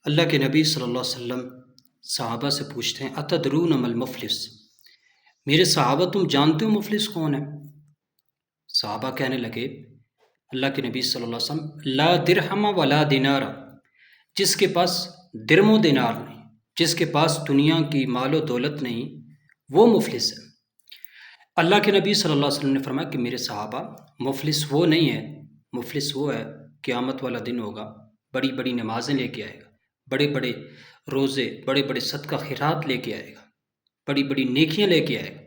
اللہ کے نبی صلی اللہ علیہ وسلم صحابہ سے پوچھتے ہیں اتدرون مل مفلس، میرے صحابہ تم جانتے ہو مفلس کون ہے؟ صحابہ کہنے لگے اللہ کے نبی صلی اللہ علیہ وسلم لا درہم ولا دینار، جس کے پاس درم و دینار نہیں، جس کے پاس دنیا کی مال و دولت نہیں، وہ مفلس ہے۔ اللہ کے نبی صلی اللہ علیہ وسلم نے فرمایا کہ میرے صحابہ مفلس وہ نہیں ہے، مفلس وہ ہے قیامت والا دن ہوگا، بڑی بڑی نمازیں لے کے آئے گا، بڑے بڑے روزے، بڑے بڑے صدقہ خیرات لے کے آئے گا، بڑی بڑی نیکیاں لے کے آئے گا۔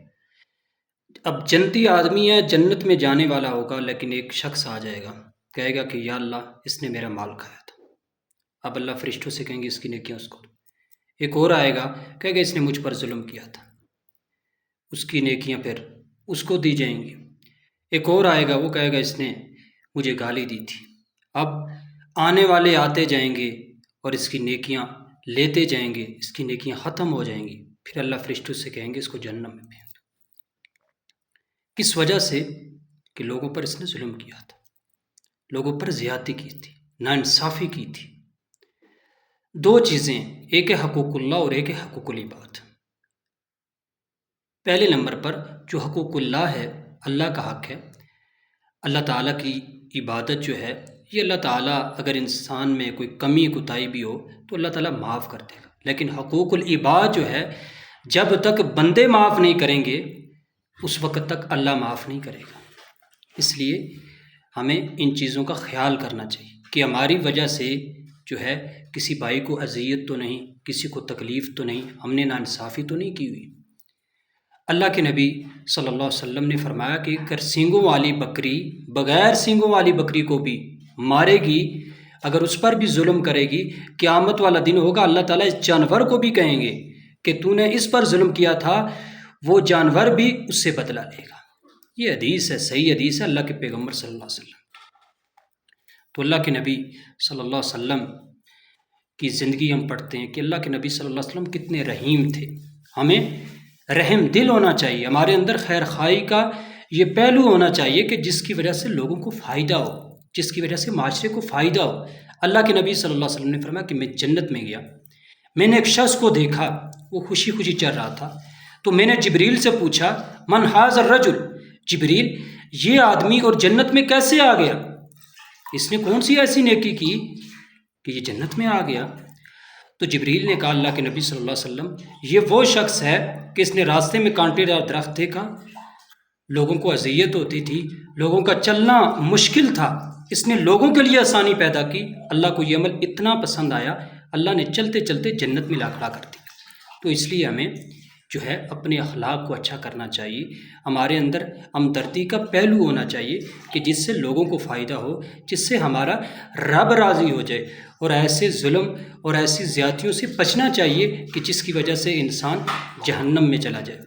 اب جنتی آدمی ہے، جنت میں جانے والا ہوگا، لیکن ایک شخص آ جائے گا، کہے گا کہ یا اللہ اس نے میرا مال کھایا تھا۔ اب اللہ فرشتوں سے کہیں گے اس کی نیکیاں اس کو دو۔ ایک اور آئے گا، کہے گا اس نے مجھ پر ظلم کیا تھا، اس کی نیکیاں پھر اس کو دی جائیں گی۔ ایک اور آئے گا، وہ کہے گا اس نے مجھے گالی دی تھی۔ اب آنے والے آتے جائیں گے اور اس کی نیکیاں لیتے جائیں گے، اس کی نیکیاں ختم ہو جائیں گی، پھر اللہ فرشتوں سے کہیں گے اس کو جہنم میں پھینک دو۔ کس وجہ سے؟ کہ لوگوں پر اس نے ظلم کیا تھا، لوگوں پر زیادتی کی تھی، ناانصافی کی تھی۔ دو چیزیں، ایک ہے حقوق اللہ اور ایک ہے حقوق العباد۔ پہلے نمبر پر جو حقوق اللہ ہے، اللہ کا حق ہے، اللہ تعالیٰ کی عبادت جو ہے، یہ اللہ تعالیٰ اگر انسان میں کوئی کمی کوتاہی بھی ہو تو اللہ تعالیٰ معاف کر دے گا، لیکن حقوق العباد جو ہے جب تک بندے معاف نہیں کریں گے اس وقت تک اللہ معاف نہیں کرے گا۔ اس لیے ہمیں ان چیزوں کا خیال کرنا چاہیے کہ ہماری وجہ سے جو ہے کسی بھائی کو اذیت تو نہیں، کسی کو تکلیف تو نہیں، ہم نے ناانصافی تو نہیں کی ہوئی۔ اللہ کے نبی صلی اللہ علیہ وسلم نے فرمایا کہ اگر سینگوں والی بکری بغیر سینگوں والی بکری کو بھی مارے گی، اگر اس پر بھی ظلم کرے گی، قیامت والا دن ہوگا اللہ تعالیٰ اس جانور کو بھی کہیں گے کہ تو نے اس پر ظلم کیا تھا، وہ جانور بھی اس سے بدلہ لے گا۔ یہ حدیث ہے، صحیح حدیث ہے اللہ کے پیغمبر صلی اللہ علیہ وسلم۔ تو اللہ کے نبی صلی اللہ علیہ وسلم کی زندگی ہم پڑھتے ہیں کہ اللہ کے نبی صلی اللہ علیہ وسلم کتنے رحیم تھے۔ ہمیں رحم دل ہونا چاہیے، ہمارے اندر خیر خواہی کا یہ پہلو ہونا چاہیے کہ جس کی وجہ سے لوگوں کو فائدہ ہو، جس کی وجہ سے معاشرے کو فائدہ ہو۔ اللہ کے نبی صلی اللہ علیہ وسلم نے فرمایا کہ میں جنت میں گیا، میں نے ایک شخص کو دیکھا، وہ خوشی خوشی چل رہا تھا، تو میں نے جبریل سے پوچھا من ھذا الرجل، جبریل یہ آدمی اور جنت میں کیسے آ گیا؟ اس نے کون سی ایسی نیکی کی کہ یہ جنت میں آ گیا؟ تو جبریل نے کہا اللہ کے نبی صلی اللہ علیہ وسلم یہ وہ شخص ہے کہ اس نے راستے میں کانٹے دار درخت دیکھا، لوگوں کو اذیت ہوتی تھی، لوگوں کا چلنا مشکل تھا، اس نے لوگوں کے لیے آسانی پیدا کی، اللہ کو یہ عمل اتنا پسند آیا، اللہ نے چلتے چلتے جنت میں لا کھڑا کر دیا۔ تو اس لیے ہمیں جو ہے اپنے اخلاق کو اچھا کرنا چاہیے، ہمارے اندر ہمدردی کا پہلو ہونا چاہیے کہ جس سے لوگوں کو فائدہ ہو، جس سے ہمارا رب راضی ہو جائے، اور ایسے ظلم اور ایسی زیادتیوں سے بچنا چاہیے کہ جس کی وجہ سے انسان جہنم میں چلا جائے۔